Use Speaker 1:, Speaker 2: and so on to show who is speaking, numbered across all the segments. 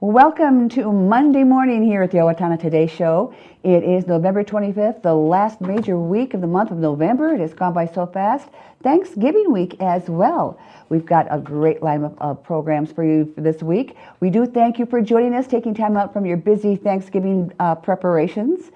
Speaker 1: Welcome to Monday morning here at the Owatonna Today Show. It is November 25th, the last major week of the month of November. It has gone by so fast. Thanksgiving week as well. We've got a great lineup of programs for you for this week. We do thank you for joining us, taking time out from your busy Thanksgiving preparations.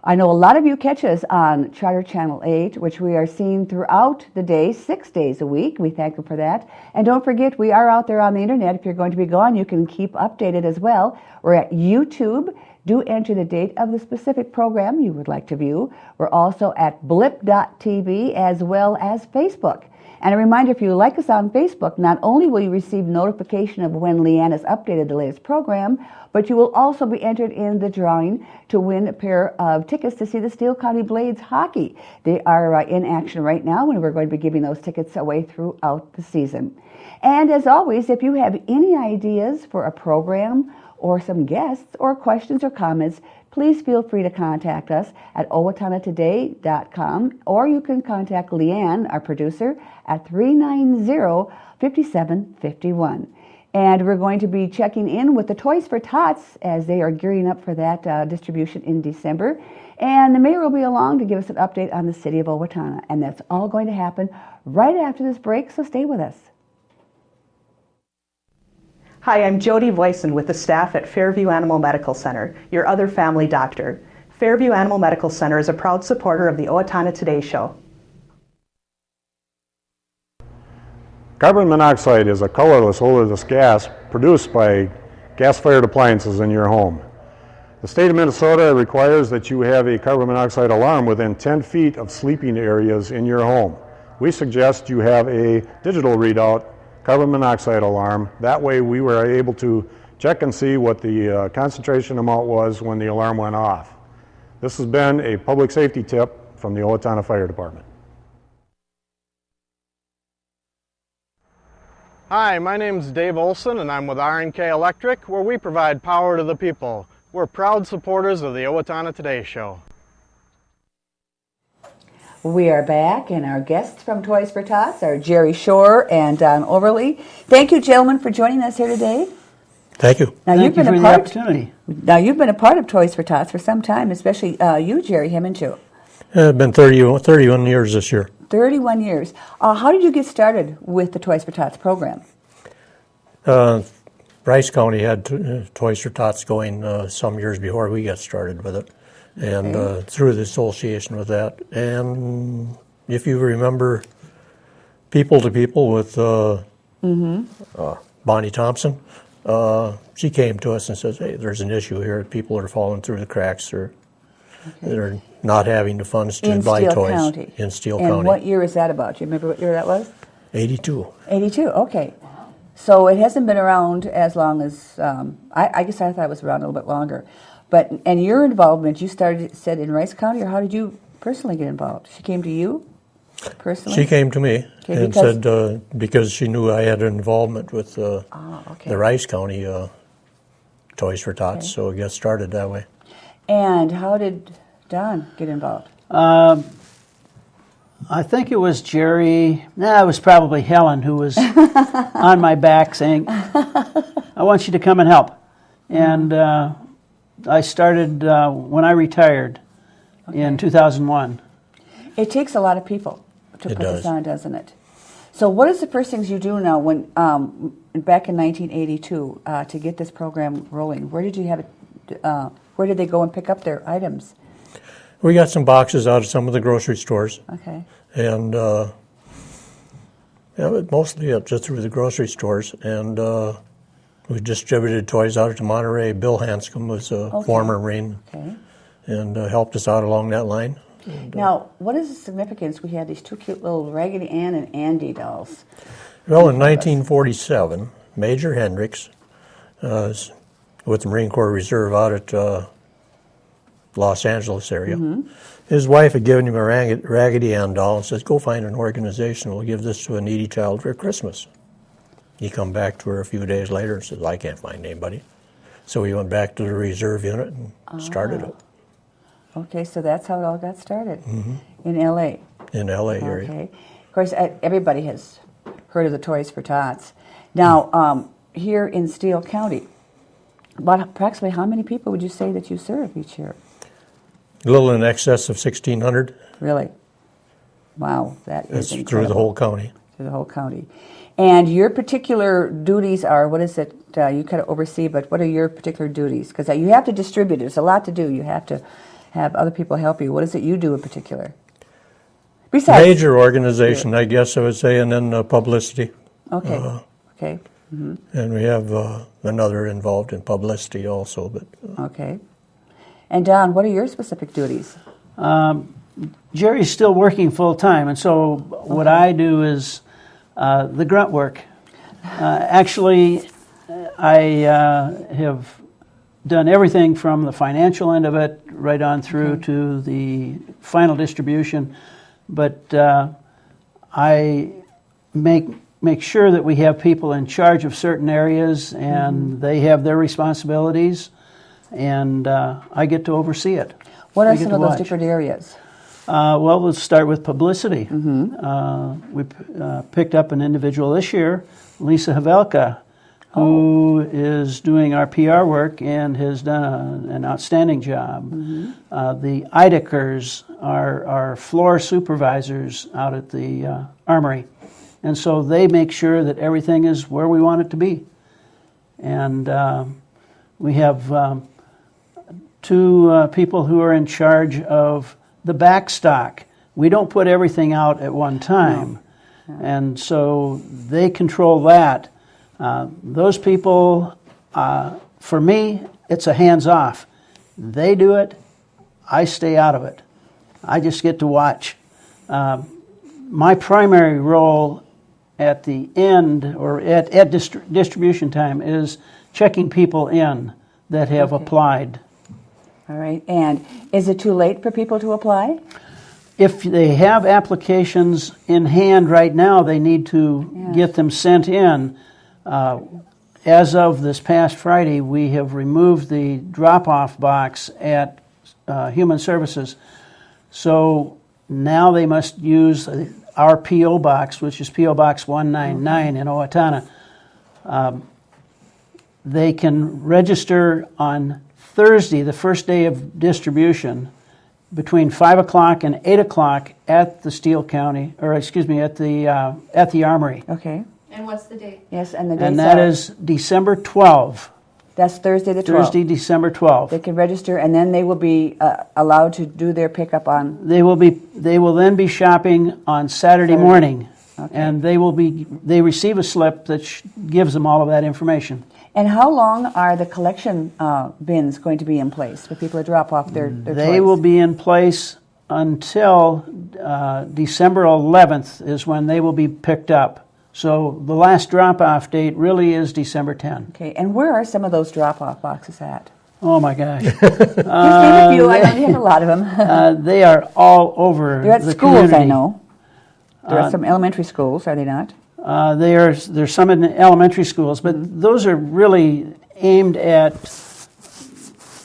Speaker 1: I know a lot of you catch us on Charter Channel 8, which we are seeing throughout the day, 6 days a week. We thank you for that. And don't forget, we are out there on the internet. If you're going to be gone, you can keep updated as well. We're at YouTube. Do enter the date of the specific program you would like to view. We're also at blip.tv as well as Facebook. And a reminder, if you like us on Facebook, not only will you receive notification of when Leanne has updated the latest program, but you will also be entered in the drawing to win a pair of tickets to see the Steele County Blades hockey. They are in action right now, and we're going to be giving those tickets away throughout the season. And as always, if you have any ideas for a program or some guests or questions or comments, please feel free to contact us at owatonatoday.com, or you can contact Leanne, our producer, at 390-5751. And we're going to be checking in with the Toys For Tots as they are gearing up for that distribution in December. And the mayor will be along to give us an update on the City of Owatonna. And that's all going to happen right after this break, so stay with us.
Speaker 2: Hi, I'm Jody Voisin with the staff at Fairview Animal Medical Center, your other family doctor. Fairview Animal Medical Center is a proud supporter of the Owatonna Today Show.
Speaker 3: Carbon monoxide is a colorless, odorless gas produced by gas-fired appliances in your home. The state of Minnesota requires that you have a carbon monoxide alarm within 10 feet of sleeping areas in your home. We suggest you have a digital readout carbon monoxide alarm. That way we were able to check and see what the concentration amount was when the alarm went off. This has been a public safety tip from the Owatonna Fire Department.
Speaker 4: Hi, my name is Dave Olson and I'm with R&K Electric, where we provide power to the people. We're proud supporters of the Owatonna Today Show.
Speaker 1: We are back, and our guests from Toys For Tots are Jerry Shore and Don Overlie. Thank you, gentlemen, for joining us here today.
Speaker 5: Thank you.
Speaker 1: Now,
Speaker 6: Thank you for the opportunity.
Speaker 1: Now, you've been a part of Toys For Tots for some time, especially you, Jerry, haven't you?
Speaker 5: It's been 31 years this year.
Speaker 1: 31 years. How did you get started with the Toys For Tots program?
Speaker 5: Rice County had Toys For Tots going some years before we got started with it. And through the association with that. And if you remember People to People with Bonnie Thompson, she came to us and says, hey, there's an issue here. People are falling through the cracks, or they're not having the funds to buy toys. In Steele County.
Speaker 1: And what year is that about? Do you remember what year that was?
Speaker 5: 82.
Speaker 1: 82, okay. So it hasn't been around as long as, I guess I thought it was around a little bit longer. And your involvement, you said in Rice County, or how did you personally get involved? She came to you personally?
Speaker 5: She came to me and said, because she knew I had an involvement with the Rice County Toys For Tots, so it got started that way.
Speaker 1: And how did Don get involved?
Speaker 6: I think it was Jerry, it was probably Helen, who was on my back saying, I want you to come and help. And I started when I retired in 2001.
Speaker 1: It takes a lot of people to put
Speaker 5: does.
Speaker 1: this on, doesn't it? So what is the first things you do now when back in 1982 to get this program rolling? Where did you have it? Where did they go and pick up their items?
Speaker 5: We got some boxes out of some of the grocery stores.
Speaker 1: Okay.
Speaker 5: And mostly just through the grocery stores. And we distributed toys out to Monterey. Bill Hanscom was a former Marine and helped us out along that line. And,
Speaker 1: now, what is the significance? We had these two cute little Raggedy Ann and Andy dolls.
Speaker 5: Well, in 1947, Major Hendricks, with the Marine Corps Reserve out at Los Angeles area, his wife had given him a Raggedy Ann doll and says, go find an organization that will give this to a needy child for Christmas. He come back to her a few days later and says, I can't find anybody. So he went back to the reserve unit and started it.
Speaker 1: Okay, so that's how it all got started, in L.A.
Speaker 5: In L.A. area.
Speaker 1: Okay. Of course, everybody has heard of the Toys For Tots. Now, here in Steele County, About approximately how many people would you say that you serve each year?
Speaker 5: A little in excess of 1,600.
Speaker 1: Really? Wow, that is
Speaker 5: That's
Speaker 1: incredible.
Speaker 5: through the whole county.
Speaker 1: Through the whole county. And your particular duties are, what is it you kind of oversee, but what are your particular duties? Because you have to distribute. There's a lot to do. You have to have other people help you. What is it you do in particular? Besides,
Speaker 5: Major organization, I guess I would say, and then publicity.
Speaker 1: okay, okay,
Speaker 5: And we have another involved in publicity also. But
Speaker 1: okay. And Don, what are your specific duties?
Speaker 6: Jerry's still working full time, and so what I do is the grunt work. Actually, I have done everything from the financial end of it right on through to the final distribution, but I make sure that we have people in charge of certain areas, and they have their responsibilities, and I get to oversee it.
Speaker 1: What
Speaker 6: I
Speaker 1: are
Speaker 6: get
Speaker 1: some
Speaker 6: to
Speaker 1: of those
Speaker 6: watch.
Speaker 1: different areas?
Speaker 6: Well, let's start with publicity. We picked up an individual this year, Lisa Havelka, who is doing our PR work and has done an outstanding job. The Idakers are our floor supervisors out at the Armory. And so they make sure that everything is where we want it to be. And we have two people who are in charge of the back stock. We don't put everything out at one time. And so they control that. Those people, for me, it's a hands-off. They do it, I stay out of it. I just get to watch. My primary role at the end, or at distribution time, is checking people in that have applied.
Speaker 1: All right. And is it too late for people to apply?
Speaker 6: If they have applications in hand right now, they need to get them sent in. As of this past Friday, we have removed the drop-off box at Human Services. So now they must use our P.O. box, which is P.O. Box 199 in Owatonna. They can register on Thursday, the first day of distribution, between 5 o'clock and 8 o'clock at the Steele County, or excuse me, at the Armory.
Speaker 1: Okay.
Speaker 7: And what's the date?
Speaker 1: Yes, and the dates
Speaker 6: And that
Speaker 1: are?
Speaker 6: is December 12th.
Speaker 1: That's Thursday the 12th.
Speaker 6: Thursday, December 12th.
Speaker 1: They can register, and then they will be allowed to do their pickup on.
Speaker 6: They will then be shopping on Saturday morning, and they receive a slip that gives them all of that information.
Speaker 1: And how long are the collection bins going to be in place for people to drop off their
Speaker 6: They
Speaker 1: toys?
Speaker 6: will be in place until December 11th is when they will be picked up. So the last drop-off date really is December 10.
Speaker 1: Okay, and where are some of those drop-off boxes at?
Speaker 6: Oh my gosh.
Speaker 1: Just name a few. I know you have a lot of them.
Speaker 6: They are all over
Speaker 1: They're at
Speaker 6: the
Speaker 1: schools,
Speaker 6: community.
Speaker 1: I know. There are some elementary schools, are they not?
Speaker 6: There's some in the elementary schools, but those are really aimed at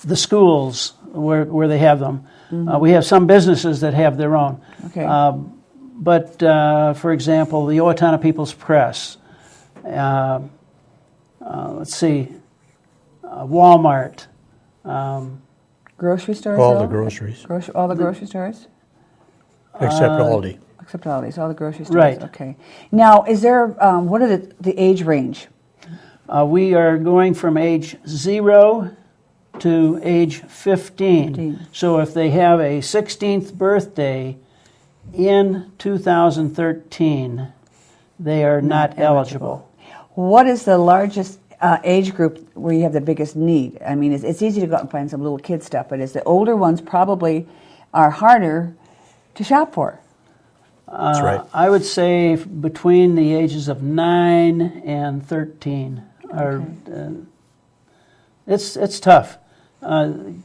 Speaker 6: the schools where they have them. We have some businesses that have their own.
Speaker 1: Okay.
Speaker 6: But for example, the Owatonna People's Press, let's see, Walmart.
Speaker 1: Grocery stores?
Speaker 5: all
Speaker 1: though?
Speaker 5: the groceries,
Speaker 1: All the grocery stores?
Speaker 5: except Aldi.
Speaker 1: Except all these, all the grocery stores.
Speaker 6: Right.
Speaker 1: Okay. Now, is there, what are the age range?
Speaker 6: We are going from age 0 to age 15.
Speaker 1: 15.
Speaker 6: So if they have a 16th birthday in 2013, they are not eligible.
Speaker 1: What is the largest age group where you have the biggest need? I mean, it's easy to go out and find some little kid stuff, but it's the older ones probably are harder to shop for.
Speaker 5: That's right.
Speaker 6: I would say between the ages of 9 and 13 are. It's tough.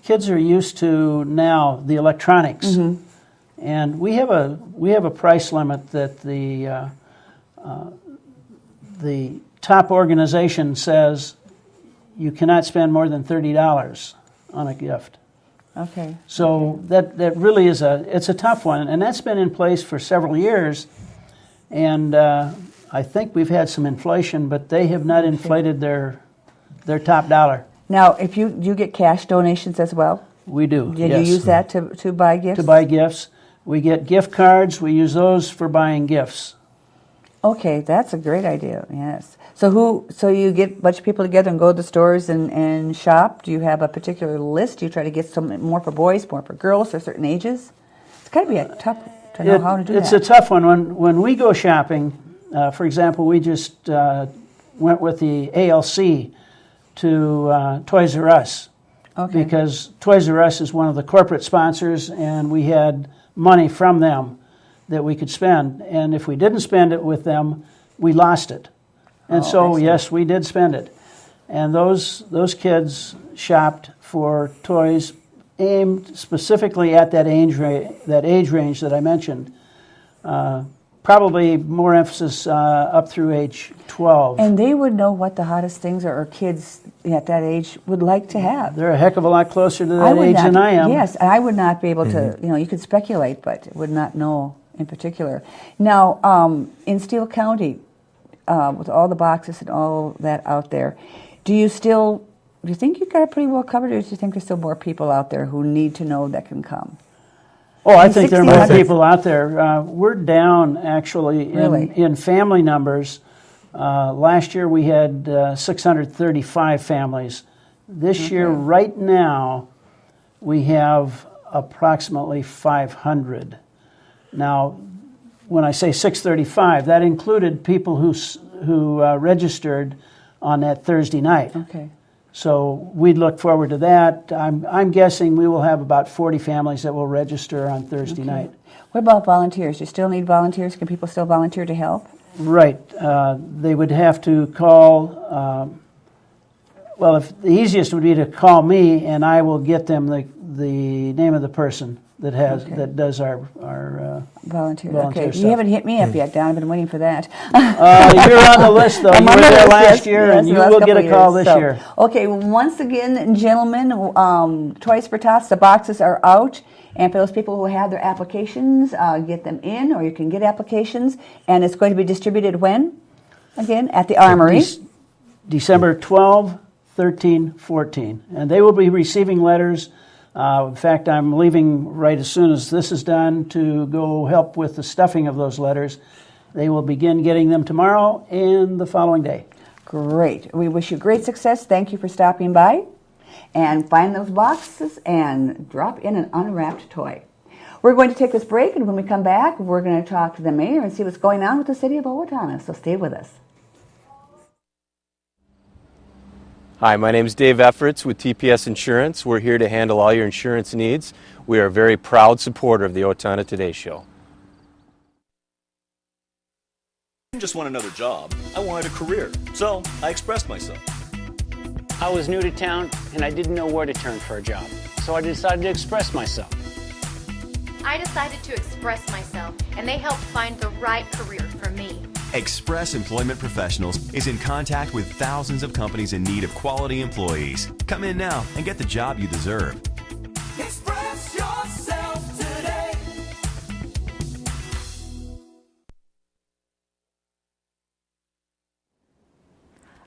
Speaker 6: Kids are used to now the electronics, and we have a price limit that the top organization says you cannot spend more than $30 on a gift.
Speaker 1: Okay.
Speaker 6: So that really is it's a tough one, and that's been in place for several years, and I think we've had some inflation, but they have not inflated their top dollar.
Speaker 1: Now, if you get cash donations as well?
Speaker 6: We do.
Speaker 1: Did
Speaker 6: yes.
Speaker 1: you use that to buy gifts?
Speaker 6: To buy gifts. We get gift cards. We use those for buying gifts.
Speaker 1: Okay, that's a great idea. Yes. So you get a bunch of people together and go to the stores and shop? Do you have a particular list? Do you try to get some more for boys, more for girls, for certain ages? It's got to be tough to know how to do
Speaker 6: It's
Speaker 1: that.
Speaker 6: a tough one. When we go shopping, for example, we just went with the ALC to Toys R Us.
Speaker 1: Okay.
Speaker 6: Because Toys R Us is one of the corporate sponsors, and we had money from them that we could spend. And if we didn't spend it with them, we lost it. And so, yes, we did spend it. And those kids shopped for toys aimed specifically at that age range that I mentioned. Probably more emphasis up through age 12.
Speaker 1: And they would know what the hottest things are, or kids at that age would like to have.
Speaker 6: They're a heck of a lot closer to that age than I am.
Speaker 1: Yes, I would not be able to, you could speculate, but would not know in particular. Now, in Steele County, with all the boxes and all that out there, do you think you've got it pretty well covered, or do you think there's still more people out there who need to know that can come?
Speaker 6: Oh, I think there are more
Speaker 1: 1,600.
Speaker 6: people out there. We're down, actually, in family numbers. Last year we had 635 families. This year, right now, we have approximately 500. Now, when I say 635, that included people who registered on that Thursday night.
Speaker 1: Okay.
Speaker 6: So we'd look forward to that. I'm guessing we will have about 40 families that will register on Thursday night.
Speaker 1: What about volunteers? You still need volunteers? Can people still volunteer to help?
Speaker 6: Right. They would have to call. Well, if the easiest would be to call me, and I will get them the name of the person that does our
Speaker 1: Volunteer
Speaker 6: volunteer
Speaker 1: okay.
Speaker 6: stuff.
Speaker 1: You haven't hit me up yet, Don. I've been waiting for that.
Speaker 6: You're on the list, though.
Speaker 1: I'm
Speaker 6: You
Speaker 1: on
Speaker 6: were
Speaker 1: the
Speaker 6: there
Speaker 1: list,
Speaker 6: last year,
Speaker 1: yes,
Speaker 6: and you
Speaker 1: the last
Speaker 6: will get
Speaker 1: couple
Speaker 6: a call
Speaker 1: years.
Speaker 6: this
Speaker 1: So,
Speaker 6: year.
Speaker 1: Okay, once again, gentlemen, Toys for Tots, the boxes are out. And for those people who have their applications, get them in, or you can get applications. And it's going to be distributed when? Again, at the Armory.
Speaker 6: December 12, 13, 14. And they will be receiving letters. In fact, I'm leaving right as soon as this is done to go help with the stuffing of those letters. They will begin getting them tomorrow and the following day.
Speaker 1: Great. We wish you great success. Thank you for stopping by. And find those boxes and drop in an unwrapped toy. We're going to take this break, and when we come back, we're going to talk to the mayor and see what's going on with the City of Owatonna. So stay with us.
Speaker 7: Hi, my name is Dave Efforts with TPS Insurance. We're here to handle all your insurance needs. We are a very proud supporter of the Owatonna Today Show.
Speaker 8: I didn't just want another job, I wanted a career, so I expressed myself.
Speaker 9: I was new to town and I didn't know where to turn for a job, so I decided to express myself.
Speaker 10: I decided to express myself, and they helped find the right career for me.
Speaker 11: Express Employment Professionals is in contact with thousands of companies in need of quality employees. Come in now and get the job you deserve.
Speaker 12: Express yourself today.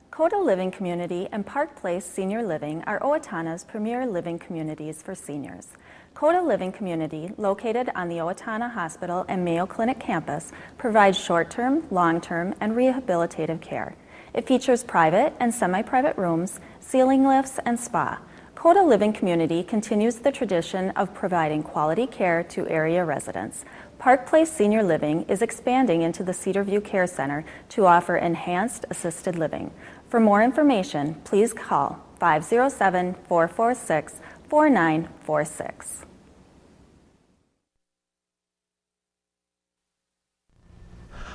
Speaker 13: Coda Living Community and Park Place Senior Living are Owatonna's premier living communities for seniors. Coda Living Community, located on the Owatonna Hospital and Mayo Clinic campus, provides short-term, long-term, and rehabilitative care. It features private and semi-private rooms, ceiling lifts, and spa. Coda Living Community continues the tradition of providing quality care to area residents. Park Place Senior Living is expanding into the Cedarview Care Center to offer enhanced assisted living. For more information, please call 507-446-4946.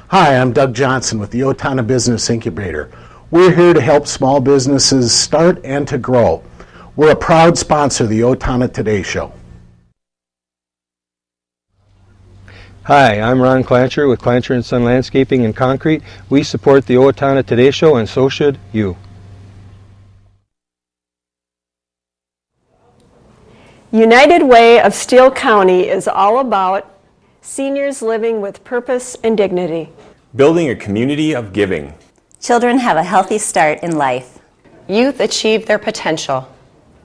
Speaker 14: Hi, I'm Doug Johnson with the Owatonna Business Incubator. We're here to help small businesses start and to grow. We're a proud sponsor of the Owatonna Today Show.
Speaker 15: Hi, I'm Ron Clancher with Clancher & Son Landscaping and Concrete. We support the Owatonna Today Show, and so should you.
Speaker 16: United Way of Steele County is all about seniors living with purpose and dignity.
Speaker 17: Building a community of giving.
Speaker 18: Children have a healthy start in life.
Speaker 17: youth achieve their potential.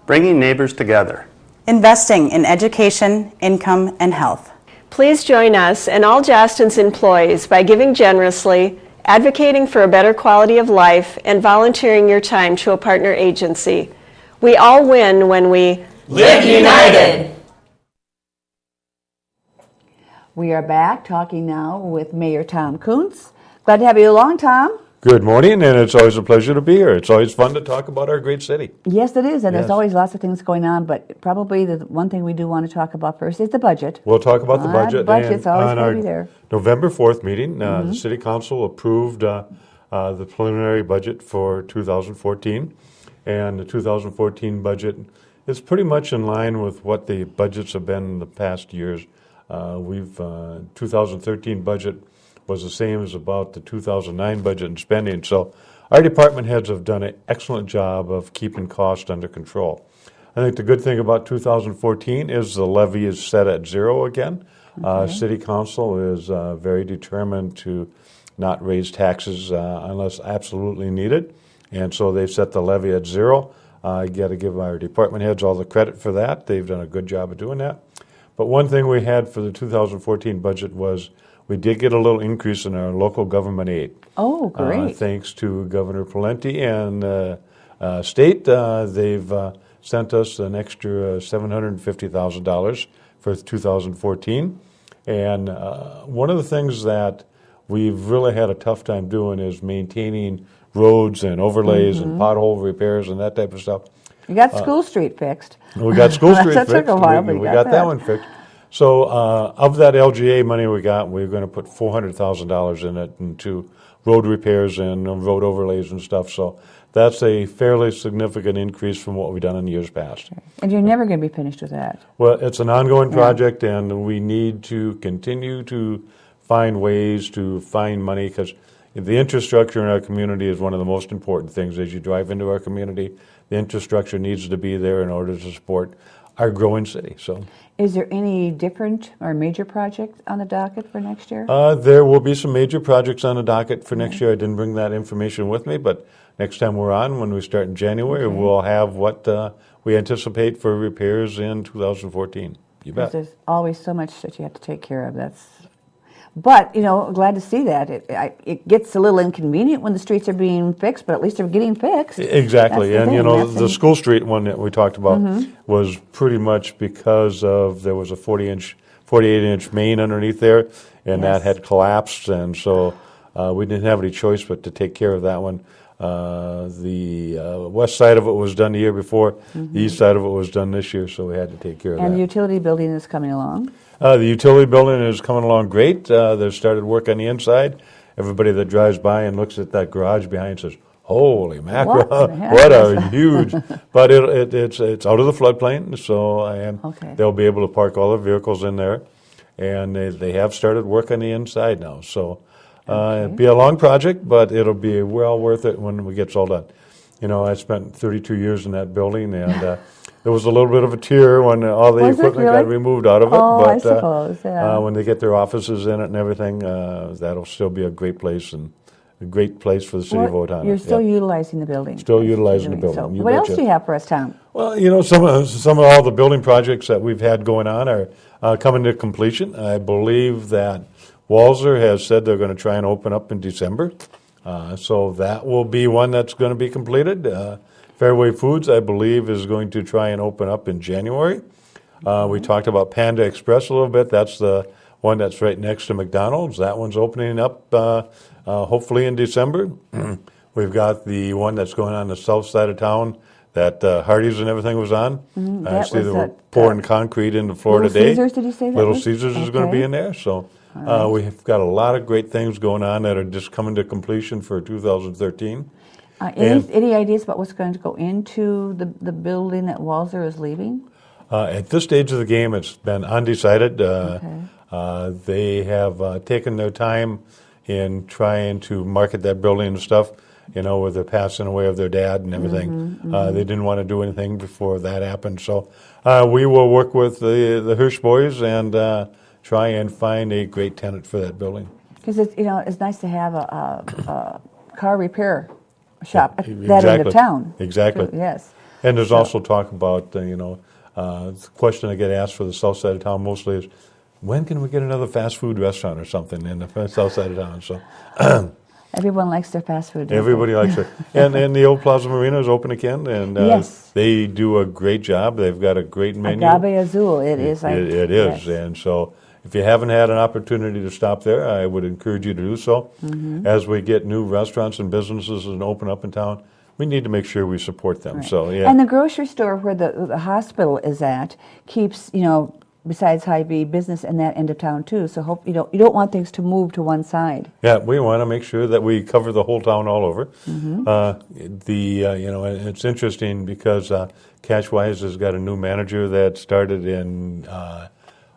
Speaker 18: Bringing neighbors together.
Speaker 19: Investing in education, income, and health.
Speaker 16: Please join us and all Jostens employees by giving generously, advocating for a better quality of life, and volunteering your time to a partner agency. We all win when we
Speaker 12: live united.
Speaker 1: We are back talking now with Mayor Tom Kuntz. Glad to have you along, Tom.
Speaker 20: Good morning, and it's always a pleasure to be here. It's always fun to talk about our great city.
Speaker 1: Yes, it is, and there's
Speaker 20: Yes.
Speaker 1: always lots of things going on, but probably the one thing we do want to talk about first is the budget.
Speaker 20: We'll talk about the budget.
Speaker 1: Budget's always
Speaker 20: on
Speaker 1: going
Speaker 20: our
Speaker 1: to be there.
Speaker 20: November 4th meeting, the City Council approved the preliminary budget for 2014, and the 2014 budget is pretty much in line with what the budgets have been in the past years. 2013 budget was the same as about the 2009 budget and spending. So our department heads have done an excellent job of keeping costs under control. I think the good thing about 2014 is the levy is set at zero again. City Council is very determined to not raise taxes unless absolutely needed. And so they've set the levy at zero. I got to give our department heads all the credit for that. They've done a good job of doing that. But one thing we had for the 2014 budget was we did get a little increase in our local government aid.
Speaker 1: Oh, great.
Speaker 20: Thanks to Governor Palenti and state. They've sent us an extra $750,000 for 2014. And one of the things that we've really had a tough time doing is maintaining roads and overlays and pothole repairs and that type of stuff.
Speaker 1: You got School Street fixed.
Speaker 20: We got School Street
Speaker 1: that
Speaker 20: fixed.
Speaker 1: Took a while, but
Speaker 20: we got that one fixed. So of that LGA money we got, we're going to put $400,000 in it into road repairs and road overlays and stuff. So that's a fairly significant increase from what we've done in years past.
Speaker 1: And you're never going to be finished with that.
Speaker 20: Well, it's an ongoing project, and we need to continue to find ways to find money, because the infrastructure in our community is one of the most important things. As you drive into our community, the infrastructure needs to be there in order to support our growing city. So,
Speaker 1: is there any different or major projects on the docket for next year?
Speaker 20: There will be some major projects on the docket for next year. I didn't bring that information with me, but next time we're on, when we start in January, we'll have what we anticipate for repairs in 2014. You bet.
Speaker 1: There's always so much that you have to take care of. But, glad to see that. It gets a little inconvenient when the streets are being fixed, but at least they're getting fixed.
Speaker 20: Exactly. And, the School Street one that we talked about was pretty much because of there was a 48-inch main underneath there, and that had collapsed. And so we didn't have any choice but to take care of that one. The west side of it was done the year before. The east side of it was done this year, so we had to take care of that.
Speaker 1: And the utility building is coming along?
Speaker 20: The utility building is coming along great. They've started work on the inside. Everybody that drives by and looks at that garage behind says, "Holy mackerel, what a huge!" But it's out of the floodplain, so they'll be able to park all their vehicles in there, and they have started work on the inside now. So it'll be a long project, but it'll be well worth it when it gets all done. I spent 32 years in that building, and there was a little bit of a tear when all the equipment got removed out of it.
Speaker 1: Oh,
Speaker 20: but
Speaker 1: I suppose,
Speaker 20: when they get their offices in it and everything, that'll still be a great place and a great place for the city of Owatonna.
Speaker 1: You're still utilizing the building.
Speaker 20: Still utilizing the building.
Speaker 1: So what else do you have for us, Tom?
Speaker 20: Well, some of all the building projects that we've had going on are coming to completion. I believe that Walser has said they're going to try and open up in December. So that will be one that's going to be completed. Fairway Foods, I believe, is going to try and open up in January. We talked about Panda Express a little bit. That's the one that's right next to McDonald's. That one's opening up hopefully in December. We've got the one that's going on the south side of town that Hardee's and everything was on. I see they were pouring concrete into the floor today.
Speaker 1: Little Caesars, did you say that?
Speaker 20: Little Caesars is going to be in there. So we've got a lot of great things going on that are just coming to completion for 2013.
Speaker 1: Any ideas about what's going to go into the building that Walser is leaving?
Speaker 20: At this stage of the game, it's been undecided. They have taken their time in trying to market that building and stuff, with the passing away of their dad and everything. They didn't want to do anything before that happened. So we will work with the Hirsch boys and try and find a great tenant for that building.
Speaker 1: Because it's nice to have a car repair shop at that end of town.
Speaker 20: Exactly.
Speaker 1: Yes.
Speaker 20: And there's also talk about, the question I get asked for the south side of town mostly is, when can we get another fast food restaurant or something in the south side of town? So
Speaker 1: everyone likes their fast food.
Speaker 20: Everybody likes it. And the old Plaza Marina is open again, and
Speaker 1: yes.
Speaker 20: they do a great job. They've got a great menu.
Speaker 1: Agave Azul, it is.
Speaker 20: It is, and so if you haven't had an opportunity to stop there, I would encourage you to do so.
Speaker 1: Mm-hmm.
Speaker 20: As we get new restaurants and businesses and open up in town, we need to make sure we support them.
Speaker 1: Right.
Speaker 20: So yeah.
Speaker 1: And the grocery store where the hospital is at keeps, besides Hy-Vee, business in that end of town too. So hope you don't want things to move to one side.
Speaker 20: Yeah, we want to make sure that we cover the whole town all over.
Speaker 1: Mm-hmm.
Speaker 20: It's interesting because Catchwise has got a new manager that started in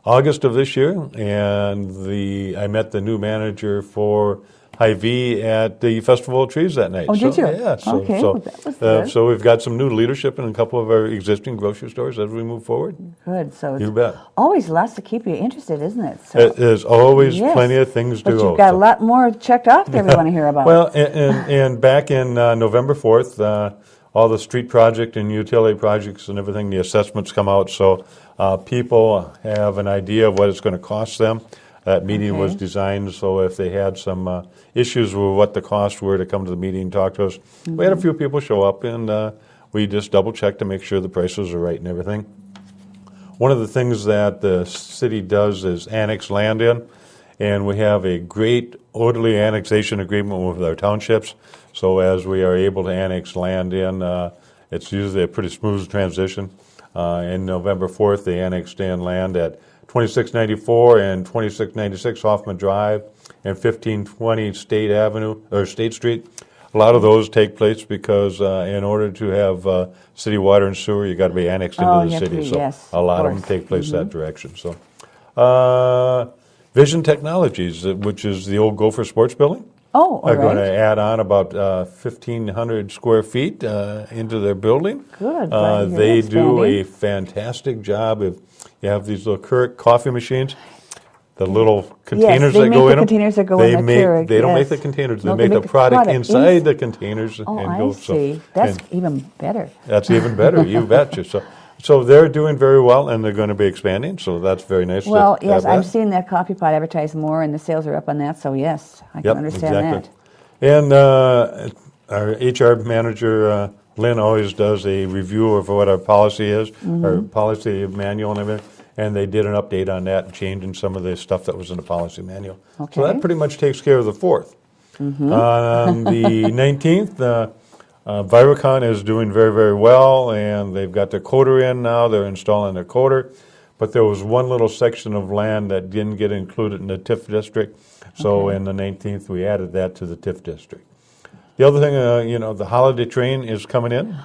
Speaker 20: August of this year, and I met the new manager for Hy-Vee at the Festival of Trees that night.
Speaker 1: Oh, did you?
Speaker 20: Yeah.
Speaker 1: Okay, well, that was good.
Speaker 20: So we've got some new leadership in a couple of our existing grocery stores as we move forward.
Speaker 1: Good. So
Speaker 20: you bet.
Speaker 1: Always lots to keep you interested, isn't it?
Speaker 20: So, there's always
Speaker 1: yes,
Speaker 20: plenty of things to go.
Speaker 1: But you've got a lot more checked off there we want to hear about.
Speaker 20: Well, and back in November 4th, all the street project and utility projects and everything, the assessments come out, so people have an idea of what it's going to cost them. That meeting was designed so if they had some issues with what the costs were to come to the meeting and talk to us. Mm-hmm. We had a few people show up, and we just double-checked to make sure the prices are right and everything. One of the things that the city does is annex land in, and we have a great orderly annexation agreement with our townships. So as we are able to annex land in, it's usually a pretty smooth transition. In November 4th, they annexed in land at 2694 and 2696 Hoffman Drive and 1520 State Street. A lot of those take place because in order to have city water and sewer, you got to be annexed into the city. A lot of them take place that direction. So, Vision Technologies, which is the old Gopher Sports Building, are going to add on about 1,500 square feet into their building.
Speaker 1: Good.
Speaker 20: They do a fantastic job. If you have these little Keurig coffee machines, the little containers that go in them.
Speaker 1: Containers that go in the Keurig.
Speaker 20: They don't make the containers. They make the product inside the containers.
Speaker 1: Oh,
Speaker 20: and
Speaker 1: I
Speaker 20: go.
Speaker 1: see. That's even better.
Speaker 20: That's even better. You betcha. So they're doing very well, and they're going to be expanding. So that's very nice.
Speaker 1: Well, yes, I'm seeing that coffee pot advertised more, and the sales are up on that. So yes, I can understand that.
Speaker 20: And our HR manager, Lynn, always does a review of what our policy is, our policy manual and everything. And they did an update on that and changing some of the stuff that was in the policy manual. Okay. So that pretty much takes care of the 4th. On the 19th, Viracon is doing very, very well, and they've got their coder in now. They're installing their coder. But there was one little section of land that didn't get included in the TIF district. So in the 19th, we added that to the TIF district. The other thing, the holiday train is coming in.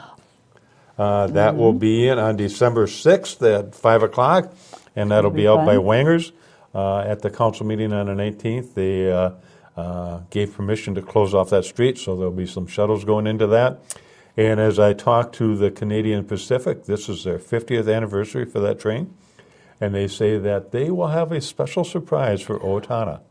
Speaker 20: That will be in on December 6th at 5 o'clock, and that'll be out by Wangers. At the council meeting on the 19th, they gave permission to close off that street, so there'll be some shuttles going into that. And as I talked to the Canadian Pacific, this is their 50th anniversary for that train, and they say that they will have a special surprise for Owatonna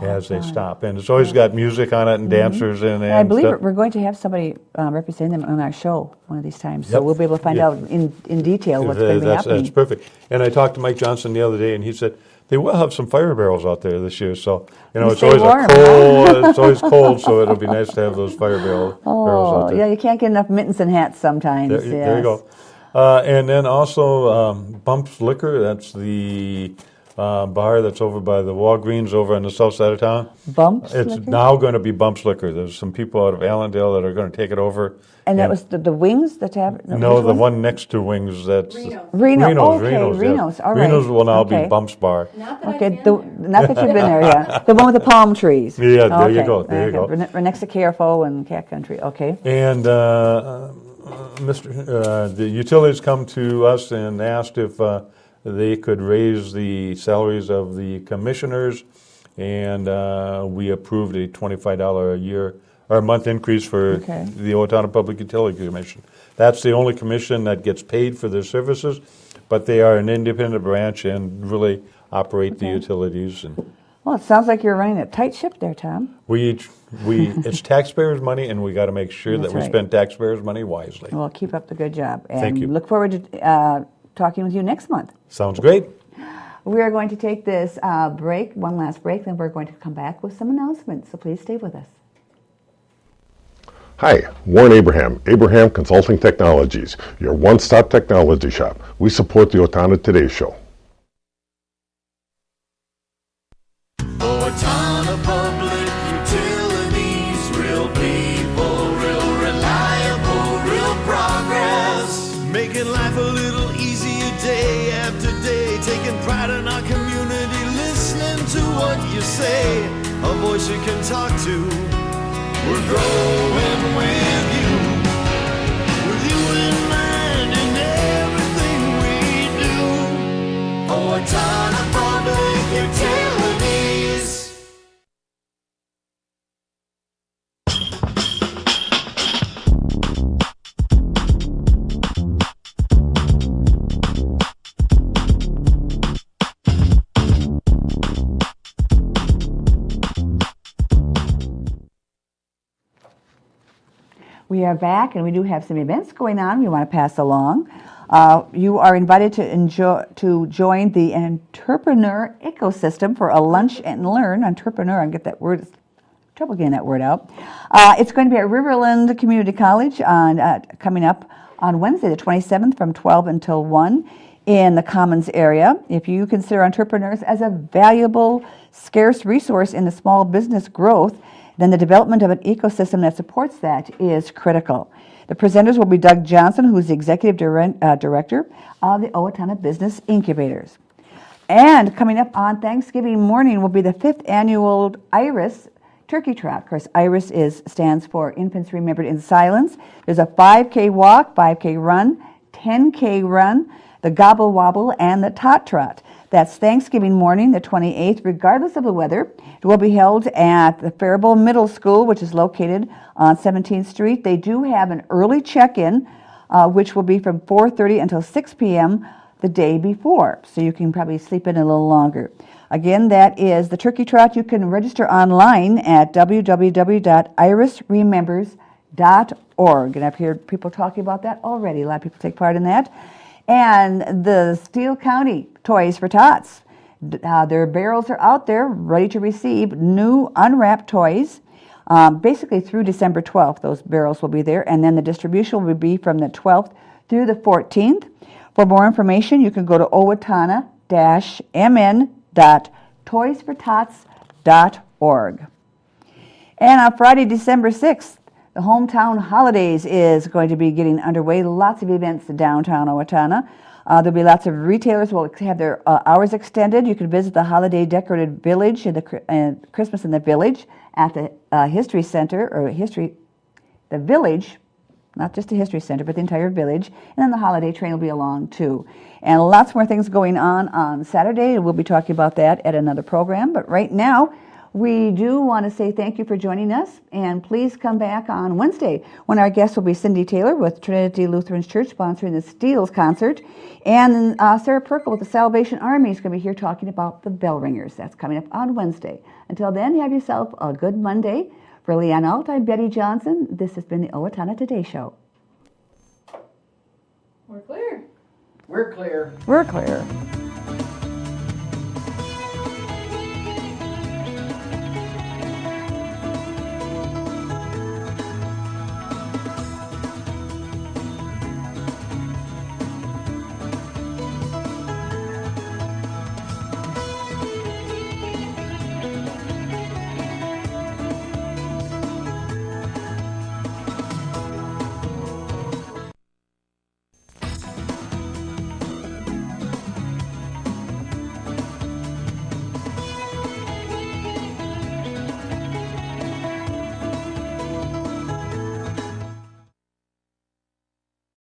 Speaker 20: as they stop. And it's always got music on it and dancers and
Speaker 1: I believe
Speaker 20: stuff.
Speaker 1: we're going to have somebody representing them on our show one of these times. So we'll be able to find out in detail what's going to be happening.
Speaker 20: That's perfect. And I talked to Mike Johnson the other day, and he said they will have some fire barrels out there this year. So, it's always it's always cold, so it'll be nice to have those fire barrels out there.
Speaker 1: Yeah, you can't get enough mittens and hats sometimes.
Speaker 20: There you go. And then also Bumps Liquor, that's the bar that's over by the Walgreens over on the south side of town.
Speaker 1: Bumps
Speaker 20: It's
Speaker 1: Liquor?
Speaker 20: now going to be Bumps Liquor. There's some people out of Allendale that are going to take it over.
Speaker 1: And that was the Wings, the tavern?
Speaker 20: No, the one next to Wings. That's
Speaker 1: Reno's. All
Speaker 20: yes.
Speaker 1: right.
Speaker 20: Reno's will now be Bumps Bar.
Speaker 1: Not that you've been there, yeah. The one with the palm trees.
Speaker 20: Yeah, there you go. There you go.
Speaker 1: We're next to Careful and Cat Country. Okay.
Speaker 20: And the utilities come to us and asked if they could raise the salaries of the commissioners, and we approved a $25 a month increase for the Owatonna Public Utility Commission. That's the only commission that gets paid for their services, but they are an independent branch and really operate the utilities. And
Speaker 1: well, it sounds like you're running a tight ship there, Tom.
Speaker 20: we It's taxpayers' money, and we got to make sure
Speaker 1: That's
Speaker 20: that we
Speaker 1: right.
Speaker 20: spend taxpayers' money wisely.
Speaker 1: Well, keep up the good job. And
Speaker 20: Thank you.
Speaker 1: Look forward to talking with you next month.
Speaker 20: Sounds great.
Speaker 1: We are going to take this one last break, then we're going to come back with some announcements. So please stay with us.
Speaker 21: Hi, Warren Abraham, Abraham Consulting Technologies, your one-stop technology shop. We support the Owatonna Today Show.
Speaker 12: Owatonna Public Utilities, real people, real reliable, real progress.
Speaker 22: Making life a little easier day after day, taking pride in our community, listening to what you say, a voice you can talk to. We're growing with you in mind in everything we do. Owatonna Public Utilities.
Speaker 1: We are back, and we do have some events going on we want to pass along. You are invited to join the entrepreneur ecosystem for a lunch and learn. Entrepreneur, I get that word. Trouble getting that word out. It's going to be at Riverland Community College coming up on Wednesday, the 27th, from 12 until 1 in the Commons area. If you consider entrepreneurs as a valuable, scarce resource in the small business growth, then the development of an ecosystem that supports that is critical. The presenters will be Doug Johnson, who is the Executive Director of the Owatonna Business Incubators. And coming up on Thanksgiving morning will be the 5th annual IRIS Turkey Trot. Of course, IRIS stands for Infants Remembered in Silence. There's a 5K walk, 5K run, 10K run, the Gobble Wobble, and the Tot Trot. That's Thanksgiving morning, the 28th, regardless of the weather. It will be held at the Faribault Middle School, which is located on 17th Street. They do have an early check-in, which will be from 4:30 until 6 p.m. the day before, so you can probably sleep in a little longer. Again, that is the Turkey Trot. You can register online at www.irisremembers.org. And I've heard people talking about that already. A lot of people take part in that. And the Steele County Toys For Tots. Their barrels are out there ready to receive new unwrapped toys. Basically through December 12th, those barrels will be there. And then the distribution will be from the 12th through the 14th. For more information, you can go to owatonna-mn.toysfortots.org. And on Friday, December 6th, the Hometown Holidays is going to be getting underway. Lots of events in downtown Owatonna. There'll be lots of retailers will have their hours extended. You can visit the holiday decorated village and the Christmas in the Village at the History Center, or the Village, not just the History Center, but the entire village. And then the holiday train will be along too. And lots more things going on Saturday. We'll be talking about that at another program. But right now, we do want to say thank you for joining us, and please come back on Wednesday when our guest will be Cindy Taylor with Trinity Lutheran Church sponsoring the Steeles concert, and Sarah Perkle with the Salvation Army is going to be here talking about the bell ringers. That's coming up on Wednesday. Until then, have yourself a good Monday. For Leanne Alt, I'm Betty Johnson. This has been the Owatonna Today Show.
Speaker 6: We're clear. We're clear.
Speaker 1: We're clear.